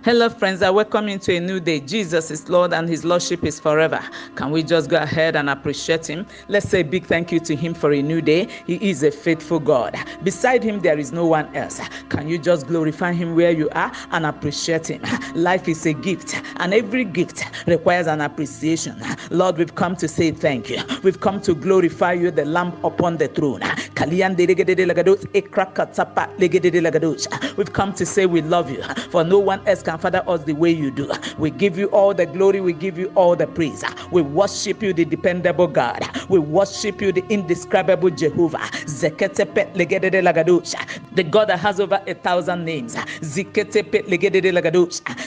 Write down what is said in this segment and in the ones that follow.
Hello, friends. I welcome you to a new day. Jesus is Lord and His Lordship is forever. Can we just go ahead and appreciate Him? Let's say a big thank you to Him for a new day. He is a faithful God. Beside Him, there is no one else. Can you just glorify Him where you are and appreciate Him? Life is a gift, and every gift requires an appreciation. Lord, we've come to say thank you. We've come to glorify you, the Lamb upon the throne. We've come to say we love you, for no one else can father us the way you do. We give you all the glory, we give you all the praise. We worship you, the dependable God. We worship you, the indescribable Jehovah. The God that has over 1,000 names.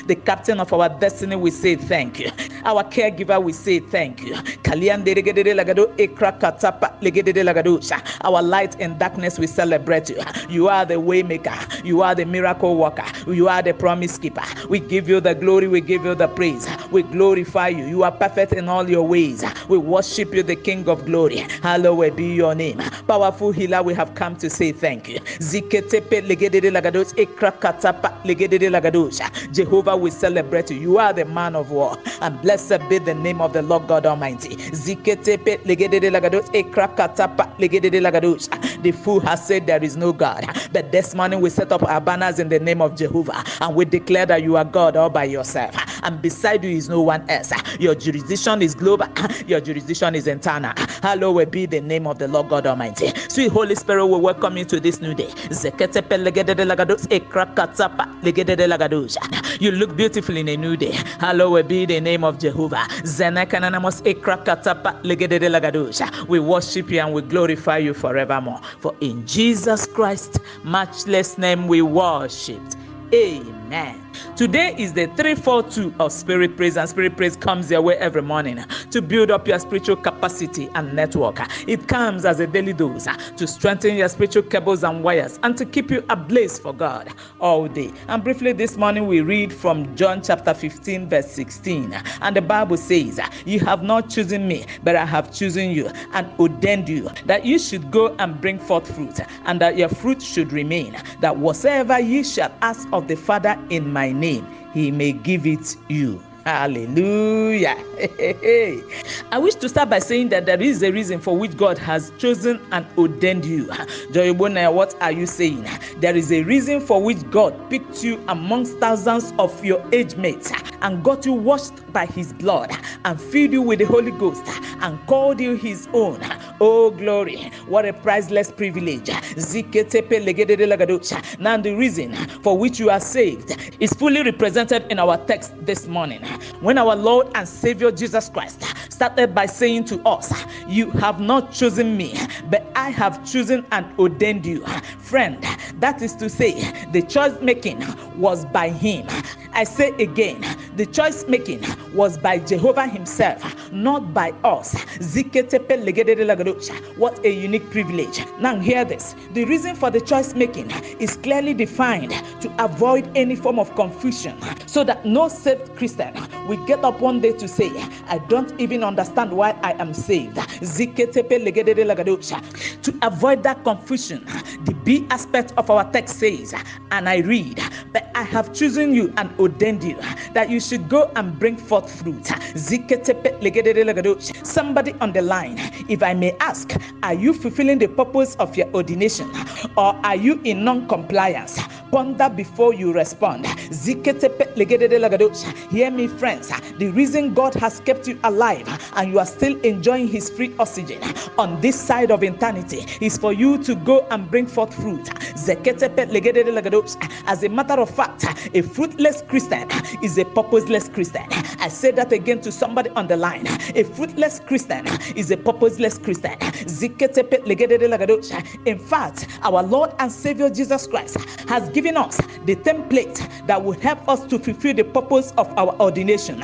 The captain of our destiny, we say thank you. Our caregiver, we say thank you. Our light in darkness, we celebrate you. You are the way maker. You are the miracle worker. You are the promise keeper. We give you the glory. We give you the praise. We glorify you. You are perfect in all your ways. We worship you, the King of glory. Hallowed be your name. Powerful healer, we have come to say thank you. Jehovah, we celebrate you. You are the man of war. And blessed be the name of the Lord God Almighty. The fool has said there is no God. But this morning we set up our banners in the name of Jehovah. And we declare that you are God all by yourself. And beside you is no one else. Your jurisdiction is global. Your jurisdiction is eternal. Hallowed be the name of the Lord God Almighty. Sweet Holy Spirit, we welcome you to this new day. You look beautiful in a new day. Hallowed be the name of Jehovah. We worship you and we glorify you forevermore. For in Jesus Christ's matchless name we worshipped. Amen. Today is the 342 of Spirit Praise, and Spirit Praise comes your way every morning to build up your spiritual capacity and network. It comes as a daily dose to strengthen your spiritual cables and wires and to keep you ablaze for God all day. And briefly this morning we read from John chapter 15 verse 16, and the Bible says, "You have not chosen me, but I have chosen you and ordained you that you should go and bring forth fruit, and that your fruit should remain, that whatsoever ye shall ask of the Father in my name, He may give it you." Hallelujah. I wish to start by saying that there is a reason for which God has chosen and ordained you. Joyobona, what are you saying? There is a reason for which God picked you amongst thousands of your age mates and got you washed by His blood and filled you with the Holy Ghost and called you His own. Oh, glory. What a priceless privilege. Now the reason for which you are saved is fully represented in our text this morning. When our Lord and Savior Jesus Christ started by saying to us, "You have not chosen me, but I have chosen and ordained you." Friend, that is to say, the choice making was by Him. I say again, the choice making was by Jehovah Himself, not by us. What a unique privilege. Now hear this. The reason for the choice making is clearly defined to avoid any form of confusion, so that no saved Christian will get up one day to say, "I don't even understand why I am saved." To avoid that confusion, the B aspect of our text says, and I read, "But I have chosen you and ordained you that you should go and bring forth fruit." Somebody on the line, if I may ask, are you fulfilling the purpose of your ordination, or are you in non-compliance? Ponder before you respond. Hear me, friends. The reason God has kept you alive and you are still enjoying His free oxygen on this side of eternity is for you to go and bring forth fruit. As a matter of fact, a fruitless Christian is a purposeless Christian. I say that again to somebody on the line. A fruitless Christian is a purposeless Christian. In fact, our Lord and Savior Jesus Christ has given us the template that will help us to fulfill the purpose of our ordination.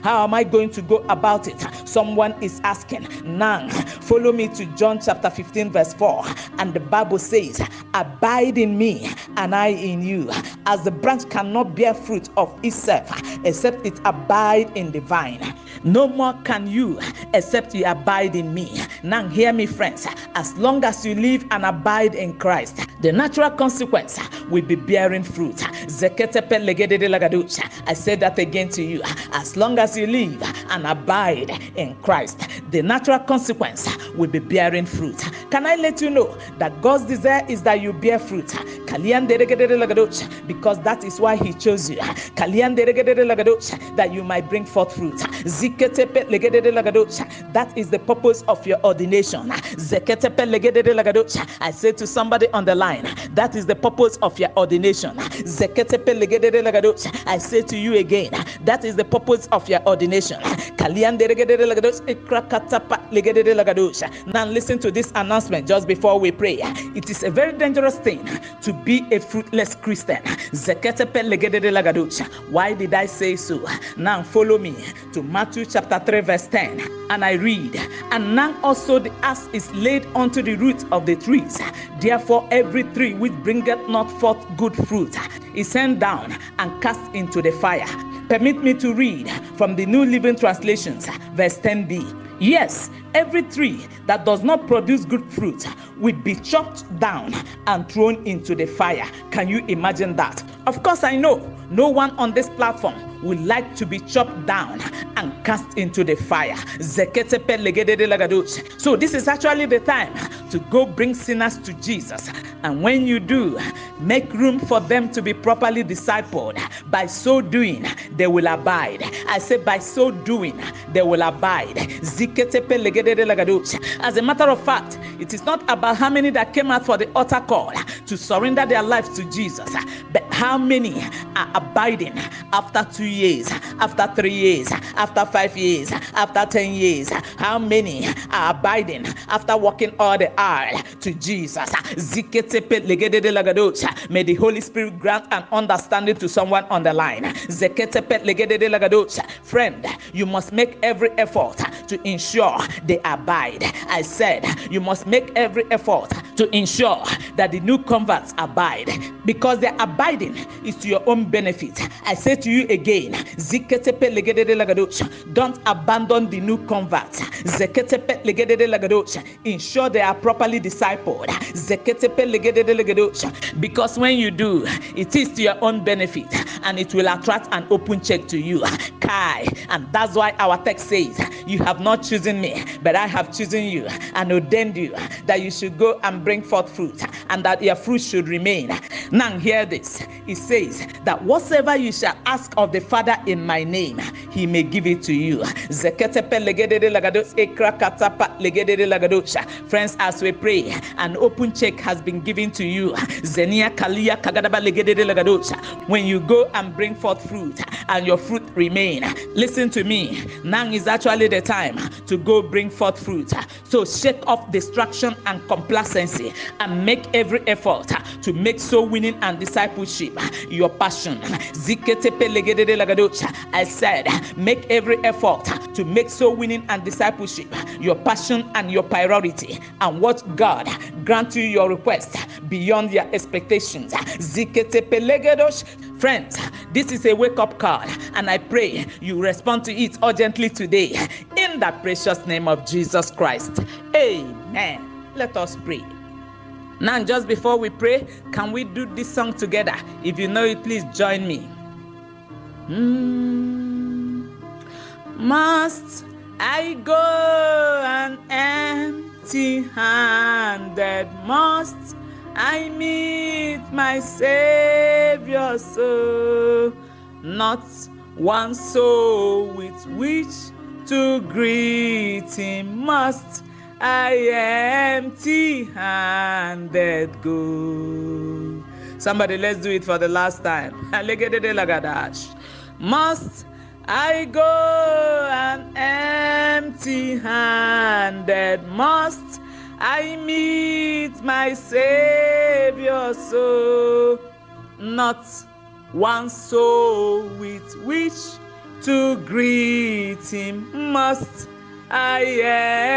How am I going to go about it? Someone is asking. Now, follow me to John chapter 15 verse 4. And the Bible says, "Abide in me and I in you, as the branch cannot bear fruit of itself except it abide in the vine. No more can you, except you abide in me. Now hear me, friends. As long as you live and abide in Christ, the natural consequence will be bearing fruit. I said that again to you. As long as you live and abide in Christ, the natural consequence will be bearing fruit. Can I let you know that God's desire is that you bear fruit? Because that is why he chose you. That you might bring forth fruit. That is the purpose of your ordination. I say to somebody on the line, that is the purpose of your ordination. I say to you again, that is the purpose of your ordination. Now listen to this announcement just before we pray. It is a very dangerous thing to be a fruitless Christian. Why did I say so? Now follow me to Matthew chapter 3 verse 10, and I read, and now also the axe is laid unto the root of the trees. Therefore every tree which bringeth not forth good fruit is sent down and cast into the fire. Permit me to read from the New Living Translations, verse 10b. Yes, every tree that does not produce good fruit will be chopped down and thrown into the fire. Can you imagine that? Of course, I know no one on this platform would like to be chopped down and cast into the fire. So this is actually the time to go bring sinners to Jesus. And when you do, make room for them to be properly discipled. By so doing, they will abide. I say by so doing, they will abide. As a matter of fact, it is not about how many that came out for the altar call to surrender their lives to Jesus, but how many are abiding after 2 years, after 3 years, after 5 years, after 10 years. How many are abiding after walking all the aisle to Jesus? May the Holy Spirit grant an understanding to someone on the line. Friend, you must make every effort to ensure they abide. I said you must make every effort to ensure that the new converts abide, because their abiding is to your own benefit. I say to you again, don't abandon the new converts. Ensure they are properly discipled. Because when you do, it is to your own benefit and it will attract an open check to you. And that's why our text says, you have not chosen me, but I have chosen you and ordained you that you should go and bring forth fruit, and that your fruit should remain. Now hear this. It says that whatsoever you shall ask of the Father in my name, he may give it to you. Friends, as we pray, an open check has been given to you. When you go and bring forth fruit and your fruit remain, listen to me, now is actually the time to go bring forth fruit. So shake off distraction and complacency and make every effort to make soul winning and discipleship your passion. I said, make every effort to make soul winning and discipleship your passion and your priority, and watch God grant you your request beyond your expectations. Friends, this is a wake-up call, and I pray you respond to it urgently today in the precious name of Jesus Christ. Amen. Let us pray. Now, just before we pray, can we do this song together? If you know it, please join me. Must I go an empty-handed? Must I meet my Savior so? Not one soul with which to greet him. Must I empty-handed go? Somebody, let's do it for the last time. Must I go an empty-handed? Must I meet my Savior so? Not one soul with which to greet him. Must I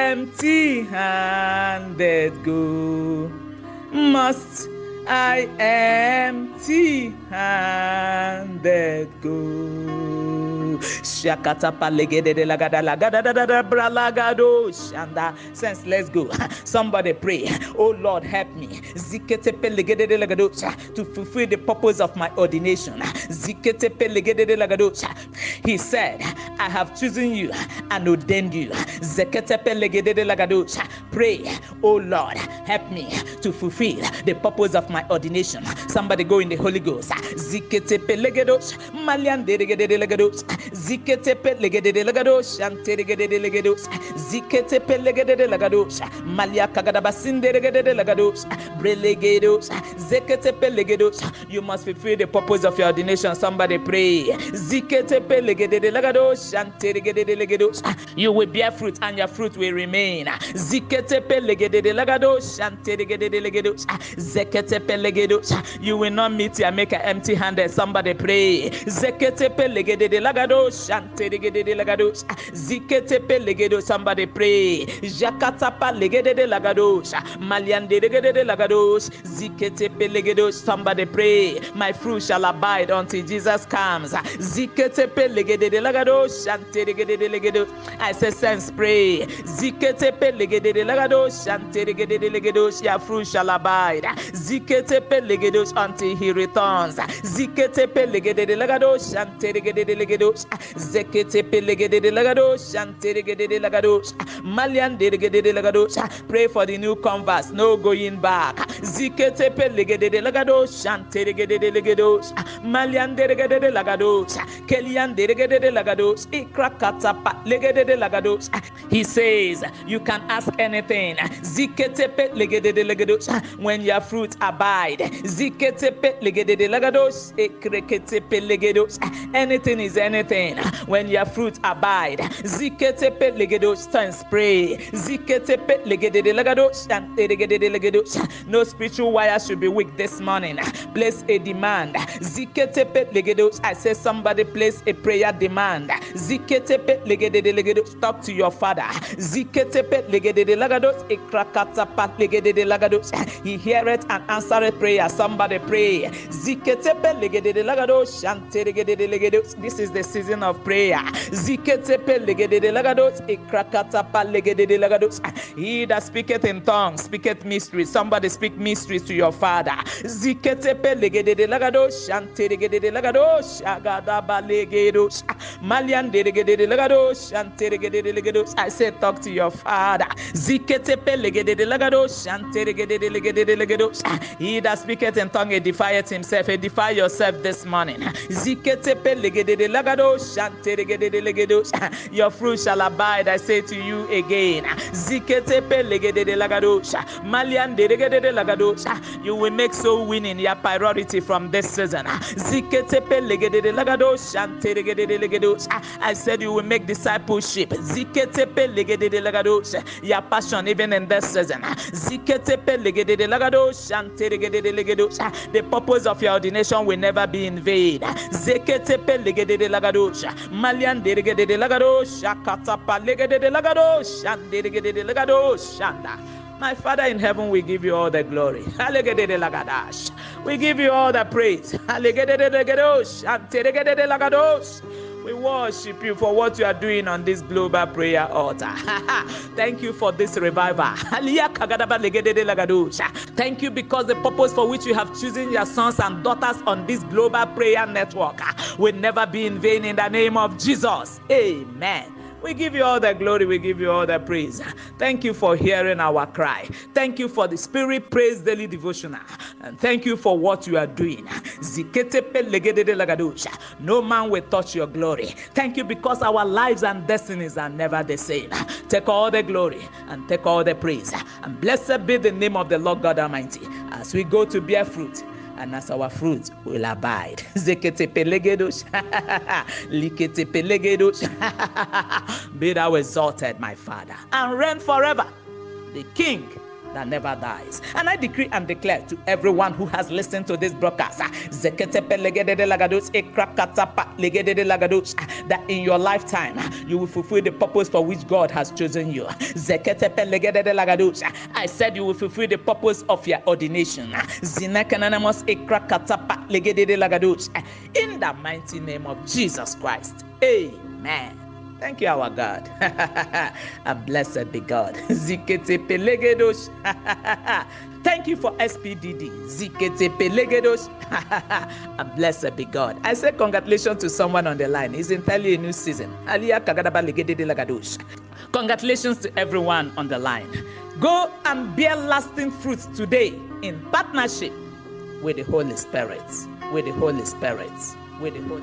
empty-handed go? Must I empty-handed go? Shakatapa legede de lagada lagada da da da bralagado shanda. Sense, let's go. Somebody pray. Oh Lord, help me. Ziketepe legede de lagado to fulfill the purpose of my ordination. Ziketepe legede de lagado. He said, I have chosen you and ordained you. Zeketepe legede de lagado. Pray, oh Lord, help me to fulfill the purpose of my ordination. Somebody go in the Holy Ghost. Ziketepe legado. Malian de legado. Ziketepe legede de lagado. Shante legede de legado. Ziketepe legede de lagado. Malia kagadabasinde legede de lagado. Brelegado. Zeketepe legado. You must fulfill the purpose of your ordination. Somebody pray. Ziketepe legede de lagado. Shante legede de legado. You will bear fruit and your fruit will remain. Ziketepe legede de lagado. Shante legede de legado. Zeketepe legado. You will not meet your maker empty-handed. Somebody pray. Zeketepe legede de lagado. Shante legede de lagado. Ziketepe legado. Somebody pray. Jakatapa legede de lagado. Maliande legede de lagado. Ziketepe legado. Somebody pray. My fruit shall abide until Jesus comes. Ziketepe legede de lagado. Shante legede de legado. I say, sense, pray. Ziketepe legede de lagado. Shante legede de legado. Your fruit shall abide. Ziketepe legado until he returns. Ziketepe legede de lagado. Shante legede de legado. Zeketepe legede de lagado. Shante legede de lagado. Malian de legede de lagado. Pray for the new converts. No going back. Ziketepe legede de lagado. Shante legede de legado. Malian de legede de lagado. Kelian de legede de lagado. Ikrakatapa legede de lagado. He says, you can ask anything. Ziketepe legede de legado. When your fruit abide. Ziketepe legede de lagado. Ekreketepe legado. Anything is anything. When your fruit abide. Ziketepe legado. Stand, pray. Ziketepe legede de lagado. Legede de legado. No spiritual wire should be weak this morning. Place a demand. Ziketepe legado. I say somebody place a prayer demand. Ziketepe legede de legado. Talk to your father. Ziketepe legede de lagado. Ekrakatapa legede de lagado. He heareth and answereth prayer. Somebody pray. Ziketepe legede de lagado. Shante legede de legado. This is the season of prayer. Ziketepe legede de lagado. Ekrakatapa legede de lagado. He that speaketh in tongues speaketh mysteries. Somebody speak mysteries to your father. Ziketepe legede de lagado. Shante legede de lagado. Shagadaba legado. Malian de legede de lagado. Shante legede de legado. I say talk to your father. Ziketepe legede de lagado. Shante legede de legede de legado. He that speaketh in tongue edifieth himself. Edify yourself this morning. Ziketepe legede de lagado. Shante legede de legado. Your fruit shall abide. I say to you again. Ziketepe legede de lagado. Malian de legede de lagado. You will make soul winning your priority from this season. Ziketepe legede de lagado. Shante legede de legado. I said you will make discipleship. Ziketepe legede de lagado. Your passion even in this season. Ziketepe legede de lagado. Shante legede de legado. The purpose of your ordination will never be in vain. Zeketepe legede de lagado. Malian de legede de lagado. Shakatapa legede de lagado. Shande legede de lagado. Shanda. My Father in heaven, we give you all the glory. We give you all the praise. We worship you for what you are doing on this global prayer altar. Thank you for this revival. Thank you because the purpose for which you have chosen your sons and daughters on this global prayer network will never be in vain in the name of Jesus. Amen. We give you all the glory. We give you all the praise. Thank you for hearing our cry. Thank you for the Spirit Praise Daily Devotional. And thank you for what you are doing. No man will touch your glory. Thank you because our lives and destinies are never the same. Take all the glory and take all the praise. And blessed be the name of the Lord God Almighty as we go to bear fruit. And as our fruit will abide. Be thou exalted, my Father, and reign forever, the King that never dies. And I decree and declare to everyone who has listened to this broadcast that in your lifetime you will fulfill the purpose for which God has chosen you. I said you will fulfill the purpose of your ordination. In the mighty name of Jesus Christ. Amen. Thank you, our God. And blessed be God. Zikete pelegedos. Thank you for SPDD. Zikete pelegedos. And blessed be God. I say congratulations to someone on the line. It's entirely a new season. Aliyah kagadaba legedede lagadosh. Congratulations to everyone on the line. Go and bear lasting fruits today in partnership with the Holy Spirit. With the Holy Spirit. With the Holy